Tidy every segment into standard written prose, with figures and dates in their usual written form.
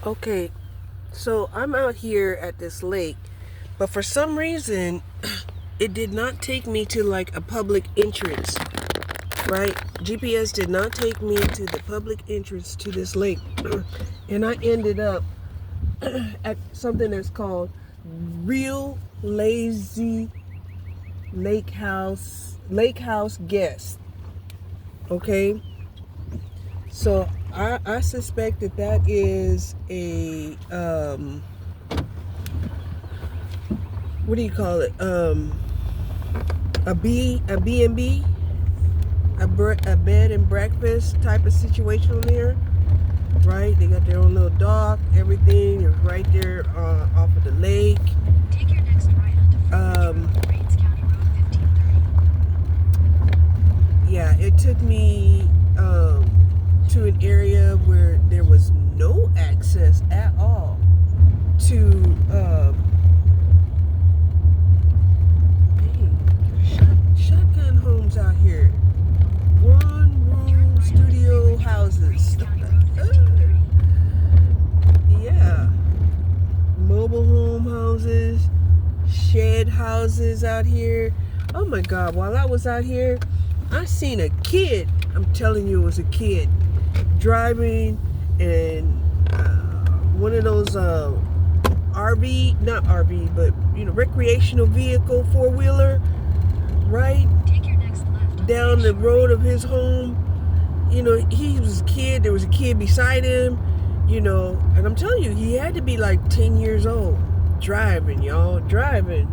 Okay, so I'm out here at this lake, but for some reason, it did not take me to like a public entrance, right? GPS did not take me to the public entrance to this lake. And I ended up at something that's called Real Lazy Lake House Guest. Okay, so I suspect that is a what do you call it? A and B, a bed and breakfast type of situation there, right? They got their own little dock, everything is right there off of the lake. Take your next right onto Reigns County Road 1530. Yeah, it took me to an area where there was no access at all to shotgun homes out here. One room studio houses. Yeah. Mobile home houses, shed houses out here. Oh my God, while I was out here, I seen a kid. I'm telling you, it was a kid driving and one of those RV, not RV, but recreational vehicle, four-wheeler, right? Take your next left Down the road of his home. He was a kid. There was a kid beside him, and I'm telling you, he had to be like 10 years old. Driving, y'all, driving.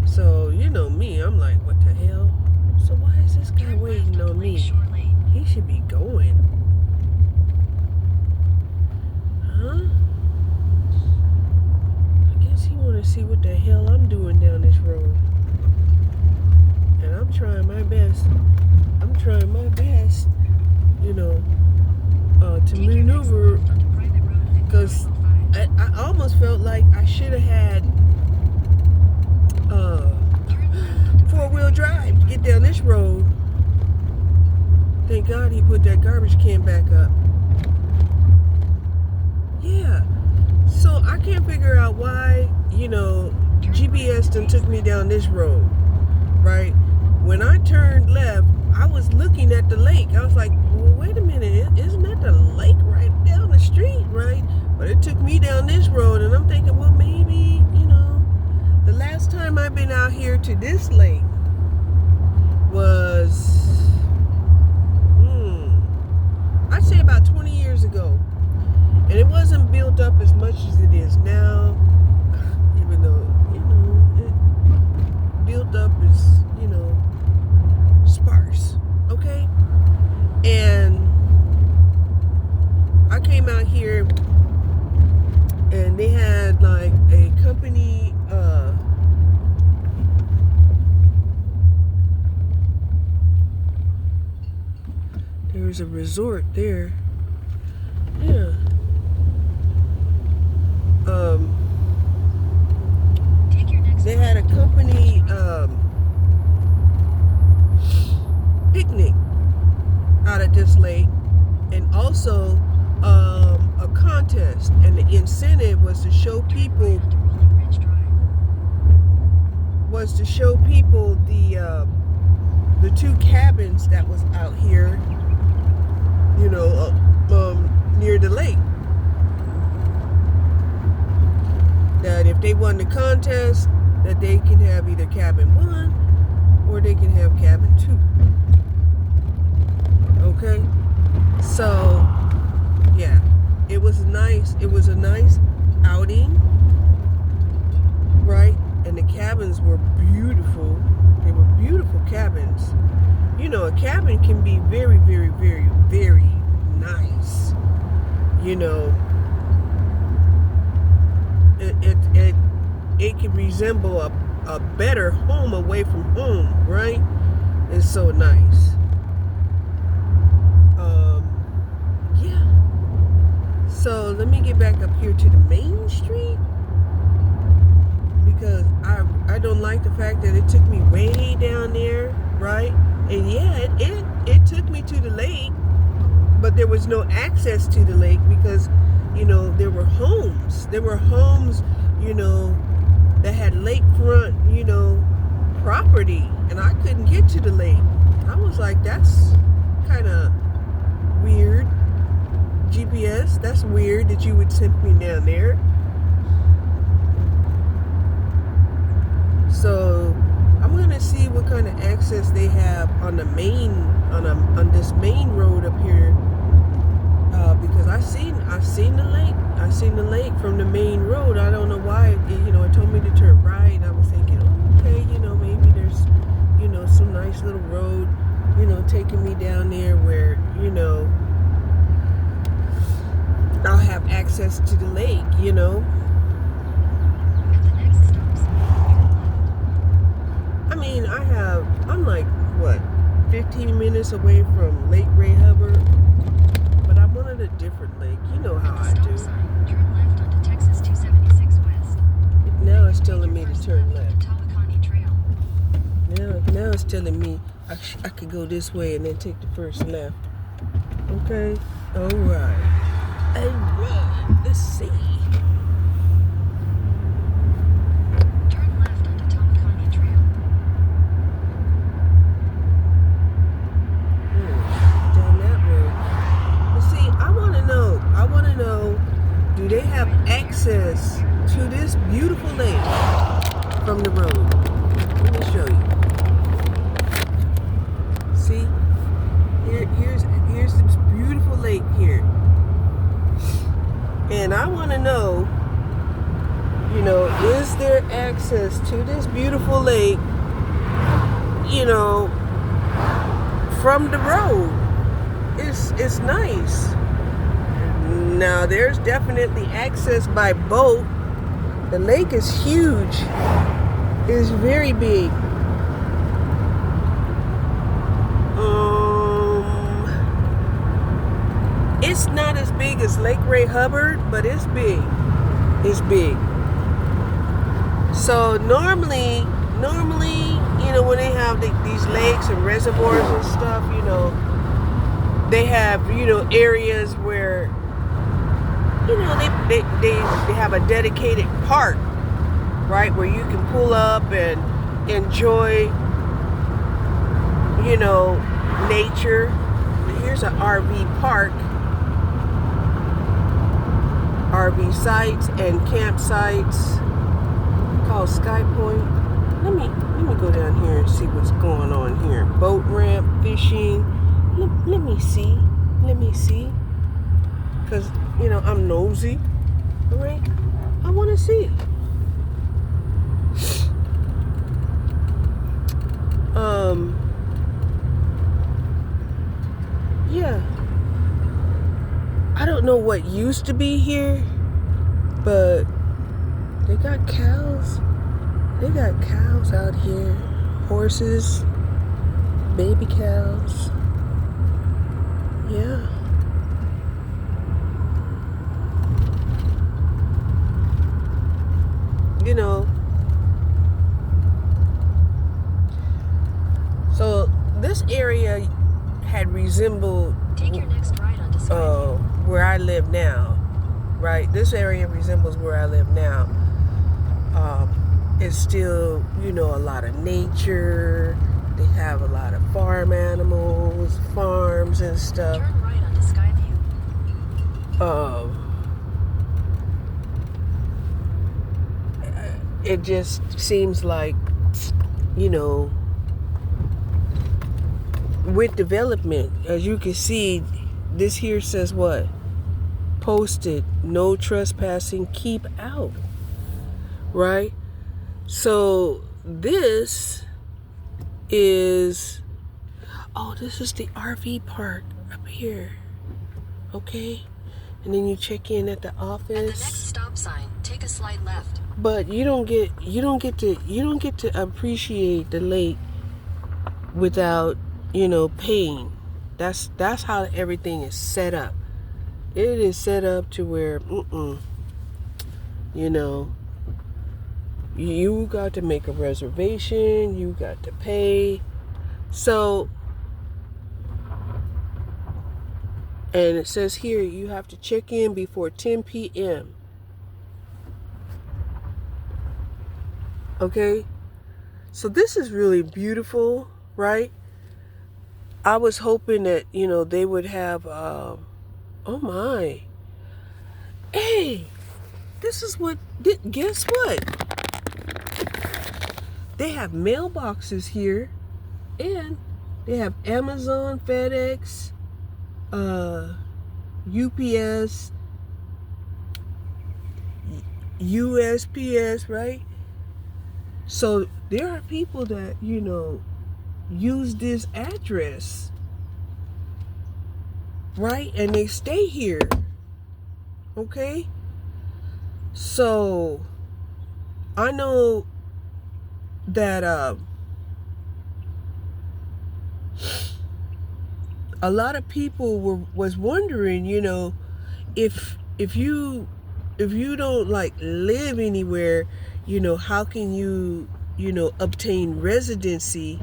So, me, I'm like, what the hell? So why is this guy waiting on me? He should be going. Huh? I guess he want to see what the hell I'm doing down this road. And I'm trying my best. To maneuver, because I almost felt like I should have had four-wheel drive to get down this road. Thank God he put that garbage can back up. Yeah. So I can't figure out why, GPS done took me down this road, right? When I turned left, I was looking at the lake. I was like, well, wait a minute, isn't that the lake right down the street, right? But it took me down this road, and I'm thinking, well, maybe, the last time I've been out here to this lake was, I'd say about 20 years ago. And it wasn't built up as much as it is now, even though, it built up is, sparse, okay? And I came out here and they had like a company, there was a resort there. Yeah. They had a company picnic out at this lake, and also a contest, and the incentive was to show people the two cabins that was out here, near the lake. That if they won the contest, that they can have either cabin 1 or they can have cabin 2. Okay? So, yeah, it was a nice outing, right? And the cabins were beautiful. They were beautiful cabins. A cabin can be very, very, very, very nice. It can resemble a better home away from home, right? It's so nice. Yeah. So let me get back up here to the main street, because I don't like the fact that it took me way down there, right? And yeah, it took me to the lake, but there was no access to the lake because there were homes, you know, that had lakefront, you know, property, and I couldn't get to the lake. I was like, that's kind of weird. GPS, that's weird that you would send me down there. So I'm gonna see what kind of access they have on the main, on this main road up here, because I've seen the lake. I've seen the lake from the main road. I don't know why it told me to turn right, and I was thinking, oh, okay, maybe there's some nice little road, taking me down there where I'll have access to the lake, At the next stop sign, I mean, I'm like, what, 15 minutes away from Lake Ray Hubbard, but I wanted a different lake. You know how I stop do. sign, turn left onto Texas 276 West. Now it's telling Take me your to first turn left left. onto Tawakoni Trail. Now it's telling me I could go this way and then take the first left. Okay? Alright. Let's see. Turn left onto Tawakoni Trail. Down that road. But see, I want to know, do they have access to this beautiful lake from the road? Let me show you. See? Here's this beautiful lake here. And I want to know, is there access to this beautiful lake, from the road? It's nice. Now, there's definitely access by boat. The lake is huge. It's very big. It's not as big as Lake Ray Hubbard, but it's big. It's big. So normally, when they have these lakes and reservoirs and stuff, they have, areas where, they have a dedicated park, right, where you can pull up and enjoy, nature. Here's an RV park. RV sites and campsites called Sky Point. Let me go down here and see what's going on here. Boat ramp, fishing. Let me see. Because, I'm nosy. All right? I want to see. Yeah. I don't know what used to be here, but they got cows. They got cows out here. Horses, baby cows. Yeah. So this area had resembled Take your next right onto Skyview. where I live now, right? This area resembles where I live now. It's still, a lot of nature. They have a lot of farm animals, farms and stuff. Turn right onto Skyview. It just seems like, with development, as you can see, this here says what? Posted, no trespassing, keep out. Right? So this is, this is the RV park up here. Okay? And then you check in at the office. At the next stop sign, take a slight left. But you don't get to appreciate the lake without, paying. That's how everything is set up. It is set up to where, you got to make a reservation, you got to pay. So, and it says here you have to check in before 10 p.m. Okay? So this is really beautiful, right? I was hoping that, they would have, oh my. Hey, this is guess what? They have mailboxes here, and they have Amazon, FedEx, UPS, USPS, right? So there are people that, use this address, right? And they stay here, okay? So I know that a lot of people was wondering, if you don't like live anywhere, how can you obtain residency,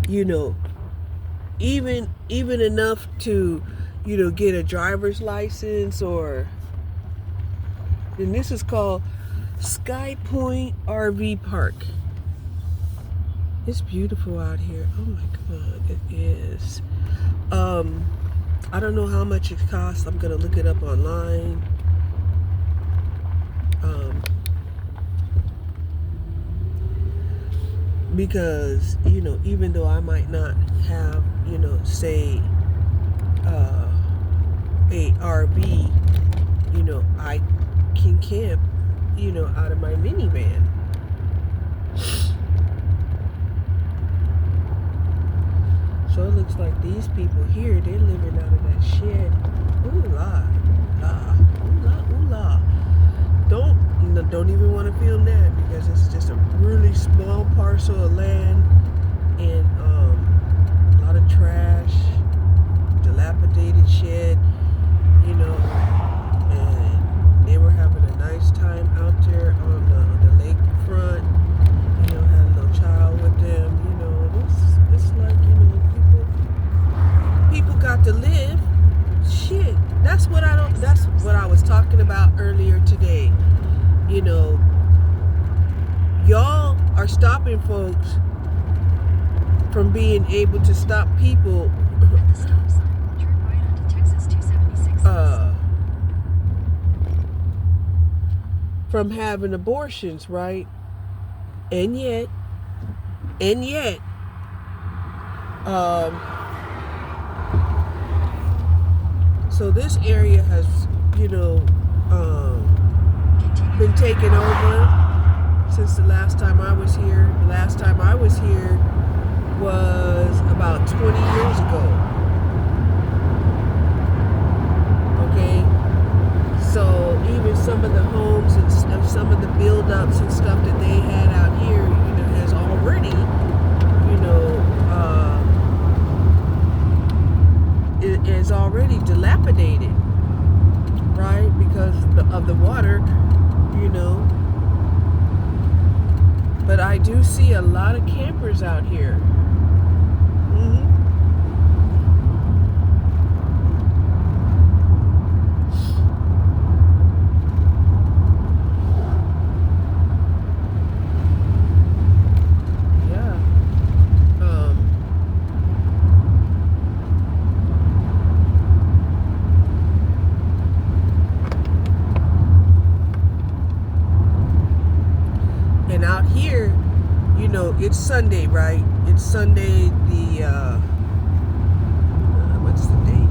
even enough to get a driver's license, and this is called Sky Point RV Park. It's beautiful out here. Oh my God, it is. I don't know how much it costs. I'm gonna look it up online. Because even though I might not have say a RV, I can camp out of my minivan. So it looks like these people here, they're living out of that shed. Ooh la la, ooh la, ooh la. Don't even want to film that, because it's just a really small parcel of land, and a lot of trash, dilapidated shed, and they were having a nice time out there on the lakefront, had a little child with them, it's like, people got to live. Shit, that's what I was talking about earlier today. Y'all are stopping folks from being able to stop people At the stop sign, turn right onto Texas 276. From having abortions, right? And yet, so this area has, been taken over since the last time I was here. The last time I was here was about 20 years ago. Okay? So even some of the homes and some of the build-ups and stuff that they had out here, has already, is already dilapidated, right? Because of the water, But I do see a lot of campers out here. And out here, it's Sunday, right? It's Sunday, what's the date?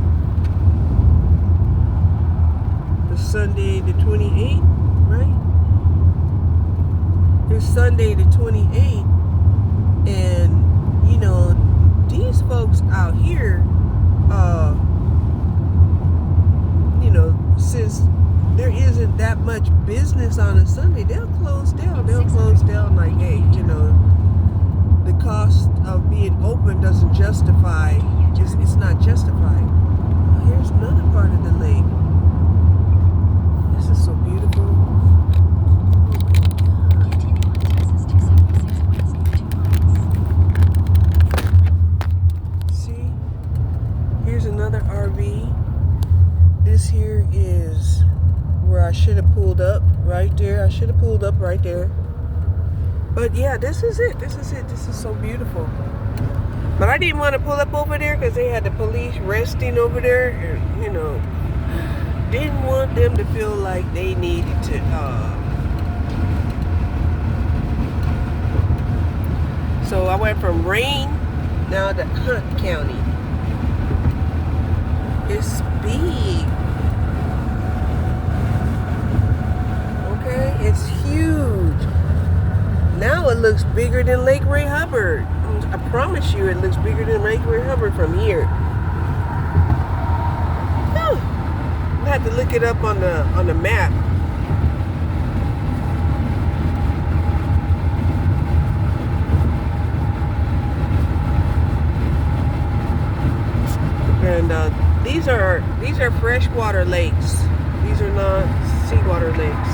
The Sunday the 28th, right? It's Sunday the 28th, and these folks out here, since there isn't that much business on a Sunday, they'll close down. They'll close down like, hey, the cost of being open doesn't justify, it's not justified. Here's another part of the lake. This is so beautiful. Continue on Texas 276 west 2 miles. See? Here's another RV. This here is where I should have pulled up right there. I should have pulled up right there. But yeah, this is it. This is it. This is so beautiful. But I didn't want to pull up over there because they had the police resting over there. And, you know, didn't want them to feel like they needed to. So I went from Rain now to Hunt County. It's big. Okay, it's huge. Now it looks bigger than Lake Ray Hubbard. I promise you, it looks bigger than Lake Ray Hubbard from here. Whew. I had to look it up on the map. And these are freshwater lakes. These are not seawater lakes.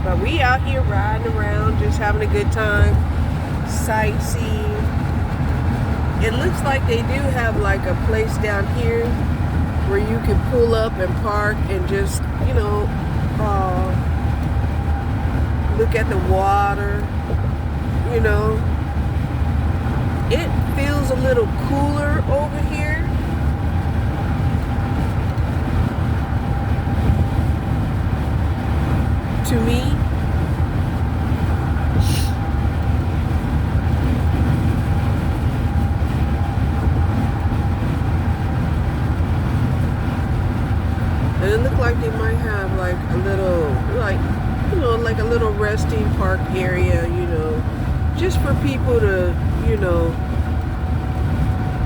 But we out here riding around, just having a good time, sightseeing. It looks like they do have like a place down here where you can pull up and park and just, you know, look at the water, you know. It feels a little cooler over here. To me. And it looked like they might have like a little, like, you know, like a little resting park area, you know, just for people to, you know,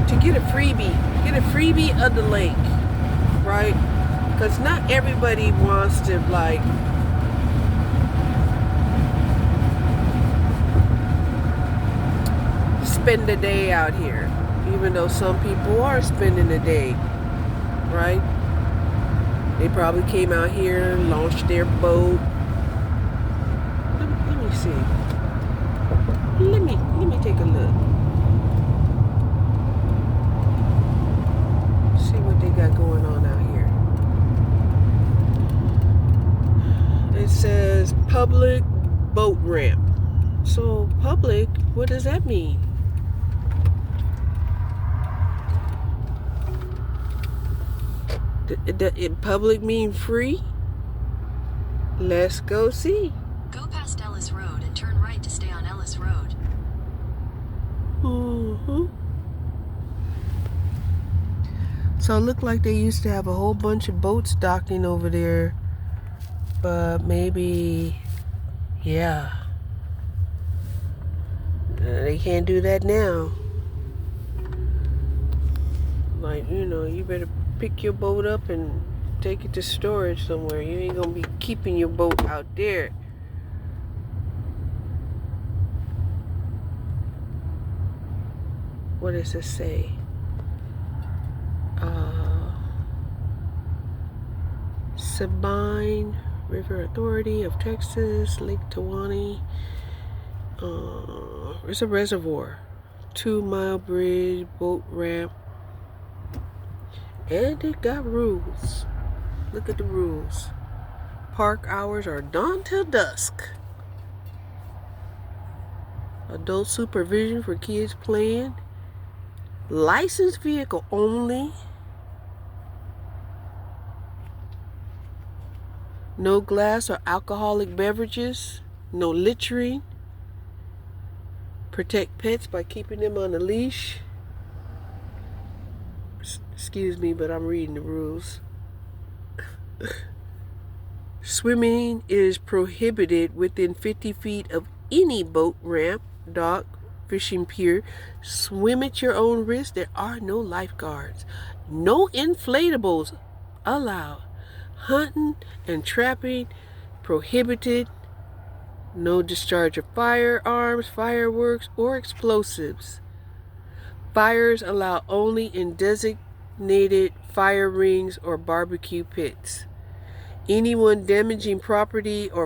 to get a freebie of the lake, right? Because not everybody wants to like spend the day out here, even though some people are spending the day, right? They probably came out here, launched their boat. Let me see. Let me take a look. See what they got going on out here. It says public boat ramp. So public, what does that mean? In public mean free? Let's go see. Go past Ellis Road and turn right to stay on Ellis Road. So it looked like they used to have a whole bunch of boats docking over there. But maybe, yeah. They can't do that now. Like, you know, you better pick your boat up and take it to storage somewhere. You ain't gonna be keeping your boat out there. What does it say? Sabine River Authority of Texas, Lake Tawani. It's a reservoir. 2-mile bridge, boat ramp. And it got rules. Look at the rules. Park hours are dawn till dusk. Adult supervision for kids playing. Licensed vehicle only. No glass or alcoholic beverages. No littering. Protect pets by keeping them on a leash. Excuse me, but I'm reading the rules. Swimming is prohibited within 50 feet of any boat ramp, dock, fishing pier. Swim at your own risk. There are no lifeguards. No inflatables allowed. Hunting and trapping prohibited. No discharge of firearms, fireworks, or explosives. Fires allowed only in designated fire rings or barbecue pits. Anyone damaging property or